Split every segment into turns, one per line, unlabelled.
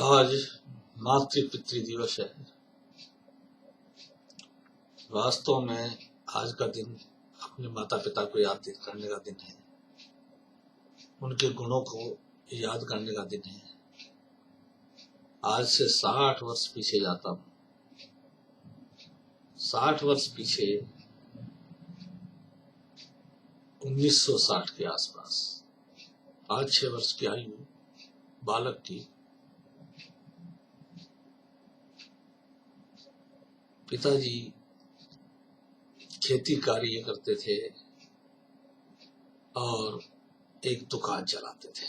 आज मातृ पितृ दिवस है। वास्तव में आज का दिन अपने माता पिता को याद करने का दिन है, उनके गुणों को याद करने का दिन है। आज से 60 वर्ष पीछे जाता हूँ। 60 वर्ष पीछे 1960 के आसपास 5-6 वर्ष की आयु बालक की पिताजी खेती कार्य करते थे और एक दुकान चलाते थे।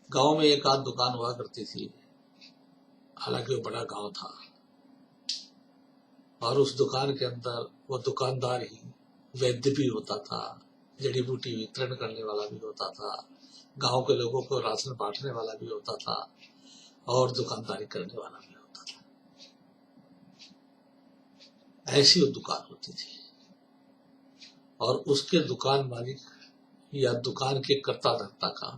गांव में एक आध दुकान हुआ करती थी, हालांकि वो बड़ा गांव था और उस दुकान के अंदर वो दुकानदार ही वैद्य भी होता था, जड़ी बूटी वितरण करने वाला भी होता था, गांव के लोगों को राशन बांटने वाला भी होता था और दुकानदारी करने वाला भी होता था। ऐसी वो दुकान होती थी और उसके दुकान मालिक या दुकान के कर्ता धर्ता का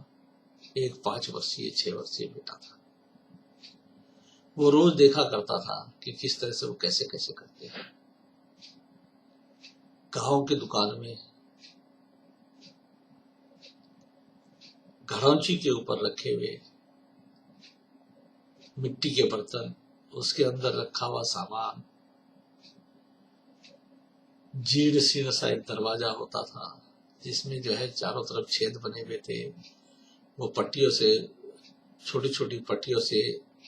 एक 5 वर्षीय 6 वर्षीय बेटा था। वो रोज देखा करता था कि किस तरह से वो कैसे कैसे करते हैं। गांव की दुकान में घड़ौंची के ऊपर रखे हुए मिट्टी के बर्तन, उसके अंदर रखा हुआ सामान, जीर्ण शीर्ण सा एक दरवाजा होता था जिसमें जो है चारों तरफ छेद बने हुए थे। वो पट्टियों से, छोटी छोटी पट्टियों से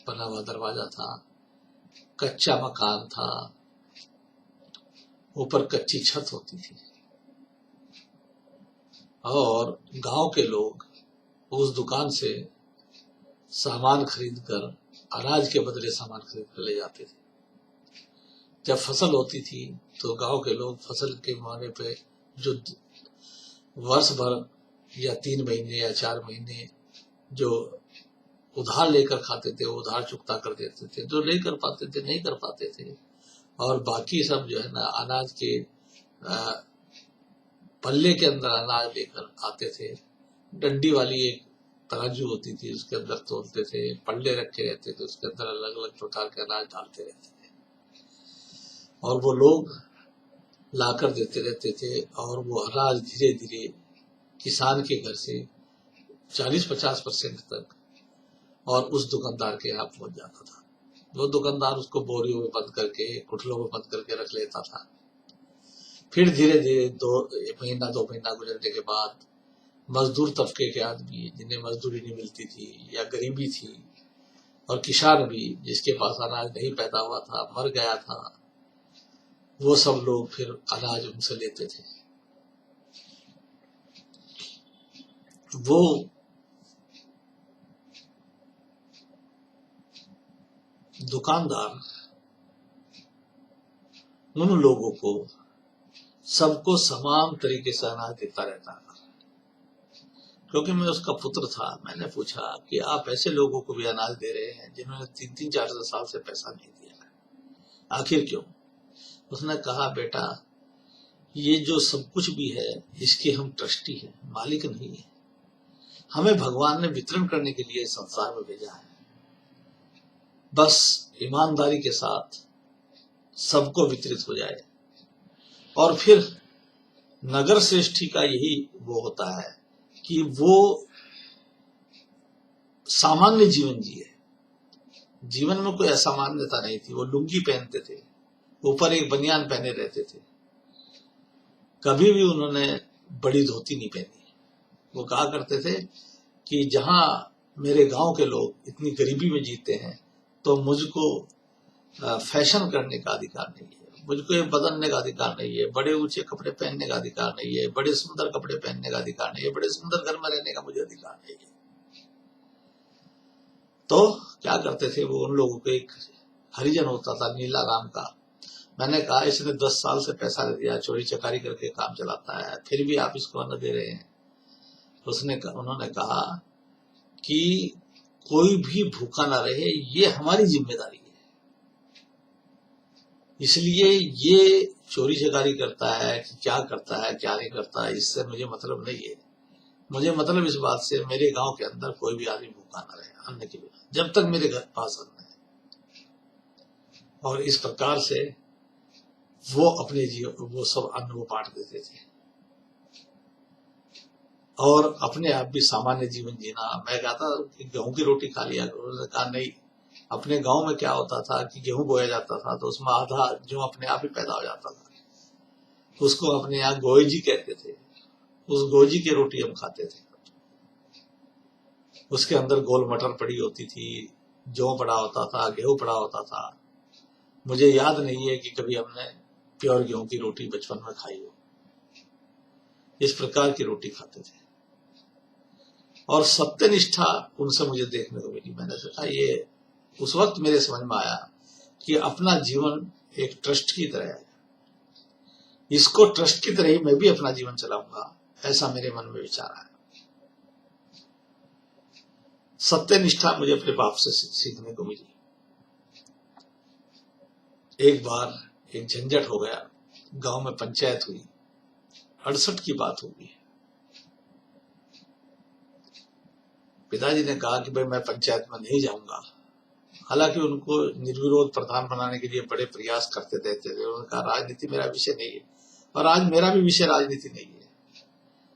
बना हुआ दरवाजा था। कच्चा मकान था, ऊपर कच्ची छत होती थी और गांव के लोग उस दुकान से सामान खरीद कर, अनाज के बदले सामान खरीद कर ले जाते थे। जब फसल होती थी तो गांव के लोग फसल के माने पे जो वर्ष भर या 3 महीने या 4 महीने जो उधार लेकर खाते थे, वो उधार चुकता कर देते थे। जो नहीं कर पाते थे नहीं कर पाते थे और बाकी सब जो है ना अनाज के पल्ले के अंदर अनाज लेकर आते थे। डंडी वाली एक तराजू होती थी, उसके अंदर तोलते थे, पल्ले रखे रहते थे, उसके अंदर अलग अलग प्रकार के अनाज डालते रहते थे और वो लोग लाकर देते रहते थे और वो अनाज धीरे धीरे किसान के घर से 40-50% तक और उस दुकानदार के यहाँ पहुंच जाता था। वो दुकानदार उसको बोरियों में बंद करके, कुठलों में बंद करके रख लेता था। फिर धीरे धीरे 2 महीना गुजरने के बाद मजदूर तबके के आदमी, जिन्हें मजदूरी नहीं मिलती थी या गरीबी थी, और किसान भी जिसके पास अनाज नहीं पैदा हुआ था, मर गया था, वो सब लोग फिर अनाज उनसे लेते थे। वो दुकानदार उन लोगों को, सबको समान तरीके से अनाज देता रहता था। क्योंकि मैं उसका पुत्र था, मैंने पूछा कि आप ऐसे लोगों को भी अनाज दे रहे हैं जिन्होंने 3-4 साल से पैसा नहीं दिया, आखिर क्यों? उसने कहा, बेटा, ये जो सब कुछ भी है इसके हम ट्रस्टी हैं, मालिक नहीं है। हमें भगवान ने वितरण करने के लिए संसार में भेजा है। बस ईमानदारी के साथ सबको वितरित हो जाए। और फिर नगर श्रेष्ठी का यही वो होता है कि वो सामान्य जीवन जिए। जीवन में कोई असामान्यता नहीं थी। वो लुंगी पहनते थे, ऊपर एक बनियान पहने रहते थे, कभी भी उन्होंने बड़ी धोती नहीं पहनी। वो कहा करते थे कि जहां मेरे गांव के लोग इतनी गरीबी में जीते हैं तो मुझको फैशन करने का अधिकार नहीं है, मुझको ये बदलने का अधिकार नहीं है, बड़े ऊंचे कपड़े पहनने का अधिकार नहीं है, बड़े सुंदर कपड़े पहनने का अधिकार नहीं है, बड़े सुंदर घर में रहने का मुझे अधिकार नहीं है। तो क्या करते थे वो, उन लोगों को एक हरिजन होता था नीला राम का। मैंने कहा, इसने 10 साल से पैसा दे दिया, चोरी चकारी करके काम चलाता है, फिर भी आप इसको अन्न दे रहे हैं। उन्होंने कहा कि कोई भी भूखा ना रहे, ये हमारी जिम्मेदारी है। इसलिए ये चोरी चकारी करता है कि क्या करता है क्या नहीं करता है, इससे मुझे मतलब नहीं है। मुझे मतलब इस बात से मेरे गांव के अंदर कोई भी आदमी भूखा न रहे अन्न के बिना, जब तक मेरे घर पास अन्न है। और इस प्रकार से वो अपने जीवन वो सब अन्न वो बांट देते थे और अपने आप भी सामान्य जीवन जीना। मैं कहता कि गेहूं की रोटी खा लिया, उन्होंने कहा नहीं। अपने गांव में क्या होता था कि गेहूं बोया जाता था तो उसमें आधा जो अपने आप ही पैदा हो जाता था, उसको अपने यहाँ गोईजी कहते थे। उस गोईजी की रोटी हम खाते थे। उसके अंदर गोल मटर पड़ी होती थी, जौ पड़ा होता था, गेहूं पड़ा होता था। मुझे याद नहीं है कि कभी हमने प्योर गेहूं की रोटी बचपन में खाई हो। इस प्रकार की रोटी खाते थे और सत्यनिष्ठा उनसे मुझे देखने को मिली। मैंने सोचा ये उस वक्त मेरे समझ में आया कि अपना जीवन एक ट्रस्ट की तरह है, इसको ट्रस्ट की तरह ही मैं भी अपना जीवन चलाऊंगा, ऐसा मेरे मन में विचार आया। सत्यनिष्ठा मुझे अपने बाप से सीखने को मिली। एक बार एक झंझट हो गया, गांव में पंचायत हुई, 68 की बात होगी। पिताजी ने कहा कि भाई मैं पंचायत में नहीं जाऊंगा। हालांकि उनको निर्विरोध प्रधान बनाने के लिए बड़े प्रयास करते रहते थे। उन्होंने कहा राजनीति मेरा विषय नहीं है और आज मेरा भी विषय राजनीति नहीं है।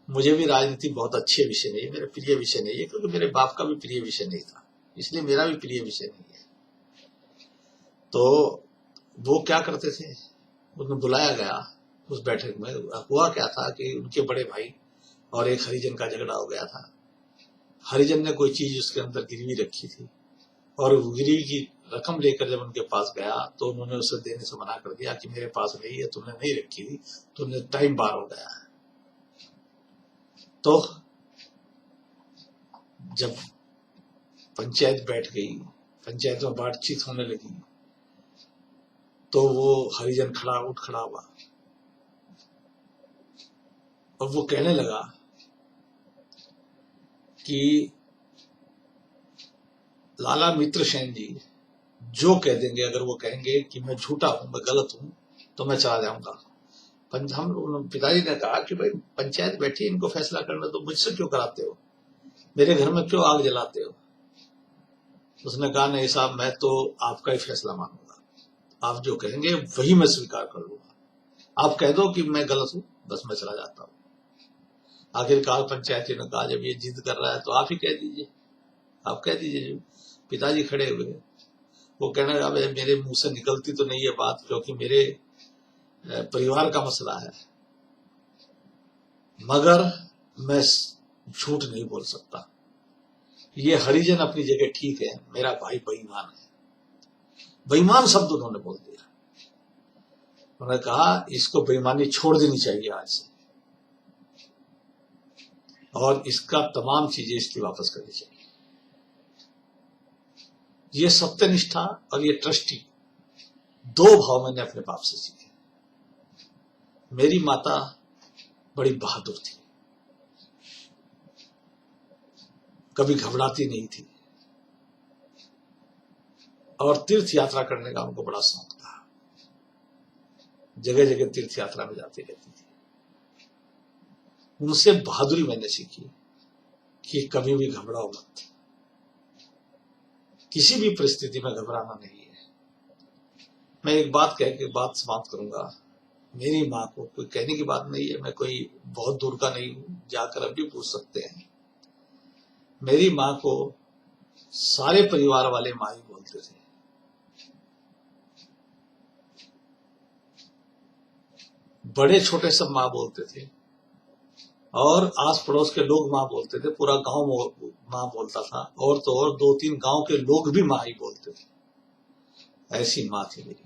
मुझे भी राजनीति बहुत अच्छे विषय नहीं है, मेरा प्रिय विषय नहीं है, क्योंकि मेरे बाप का भी प्रिय विषय नहीं था, इसलिए मेरा भी प्रिय विषय नहीं है। तो वो क्या करते थे, उन्हें बुलाया गया उस बैठक में। हुआ क्या था कि उनके बड़े भाई और एक हरिजन का झगड़ा हो गया था। हरिजन ने कोई चीज उसके अंदर गिरवी रखी थी और गिरवी की रकम लेकर जब उनके पास गया तो उन्होंने उसे देने से मना कर दिया कि मेरे पास नहीं है, तुमने नहीं रखी थी, तुमने टाइम पार हो गया है। तो जब पंचायत बैठ गई, पंचायत में बातचीत होने लगी, तो वो हरिजन उठ खड़ा हुआ और वो कहने लगा कि लाला मित्र सेन जी जो कह देंगे, अगर वो कहेंगे कि मैं झूठा हूं, मैं गलत हूं, तो मैं चला जाऊंगा। हम पिताजी ने कहा कि भाई पंचायत बैठी है, इनको फैसला करना, तो मुझसे क्यों कराते हो, मेरे घर में क्यों आग जलाते हो। उसने कहा नहीं साहब, मैं तो आपका ही फैसला मानूंगा, आप जो कहेंगे वही मैं स्वीकार कर लूंगा। आप कह दो कि मैं गलत हूं, बस मैं चला जाता हूं। आखिरकार पंचायती ने कहा जब ये जिद कर रहा है तो आप ही कह दीजिए, आप कह दीजिए। पिताजी खड़े हुए, वो कहने लगा मेरे मुंह से निकलती तो नहीं है बात, क्योंकि मेरे परिवार का मसला है, मगर मैं झूठ नहीं बोल सकता। ये हरिजन अपनी जगह ठीक है, मेरा भाई बेईमान है। बेईमान शब्द उन्होंने बोल दिया। उन्होंने कहा इसको बेईमानी छोड़ देनी चाहिए आज से, और इसका तमाम चीजें इसकी वापस करनी चाहिए। ये सत्यनिष्ठा और ये ट्रस्टी दो भाव मैंने अपने बाप से सीखे। मेरी माता बड़ी बहादुर थी, कभी घबराती नहीं थी और तीर्थ यात्रा करने का उनको बड़ा शौक था। जगह जगह तीर्थ यात्रा में जाती रहती थी। उनसे बहादुरी मैंने सीखी कि कभी भी घबराओ मत, किसी भी परिस्थिति में घबराना नहीं है। मैं एक बात कह के बात समाप्त करूंगा। मेरी माँ को, कोई कहने की बात नहीं है, मैं कोई बहुत दूर का नहीं हूं, जाकर अब भी पूछ सकते हैं। मेरी माँ को सारे परिवार वाले माँ ही बोलते थे। बड़े छोटे सब माँ बोलते थे और आस पड़ोस के लोग माँ बोलते थे, पूरा गांव माँ बोलता था, और तो और 2-3 गांव के लोग भी माँ ही बोलते थे। ऐसी माँ थी मेरी।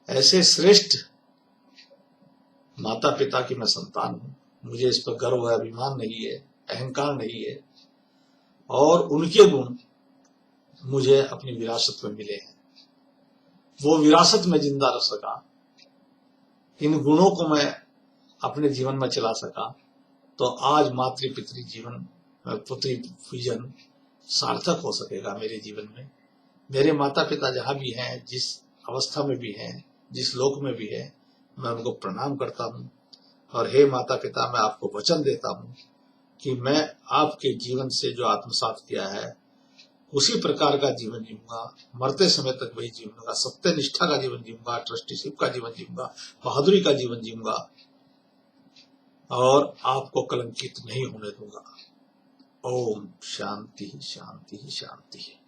ऐसे श्रेष्ठ माता पिता की मैं संतान हूं। मुझे इस पर गर्व है, अभिमान नहीं है, अहंकार नहीं है, और उनके गुण मुझे अपनी विरासत में मिले हैं। वो विरासत में जिंदा रह सका, इन गुणों को मैं अपने जीवन में चला सका, तो आज मातृ पितृ जीवन, पुत्री पूजन सार्थक हो सकेगा मेरे जीवन में। मेरे माता पिता जहां भी हैं, जिस अवस्था में भी हैं, जिस लोक में भी है, मैं उनको प्रणाम करता हूं।
और हे माता पिता, मैं आपको वचन देता हूं कि मैं आपके जीवन से जो आत्मसात किया है उसी प्रकार का जीवन जीऊंगा, मरते समय तक वही जीऊंगा, सत्य निष्ठा का जीवन जीऊंगा, ट्रस्टीशिप का जीवन जीऊंगा, बहादुरी का जीवन जीऊंगा और आपको कलंकित नहीं होने दूंगा। ओम शांति शांति शांति।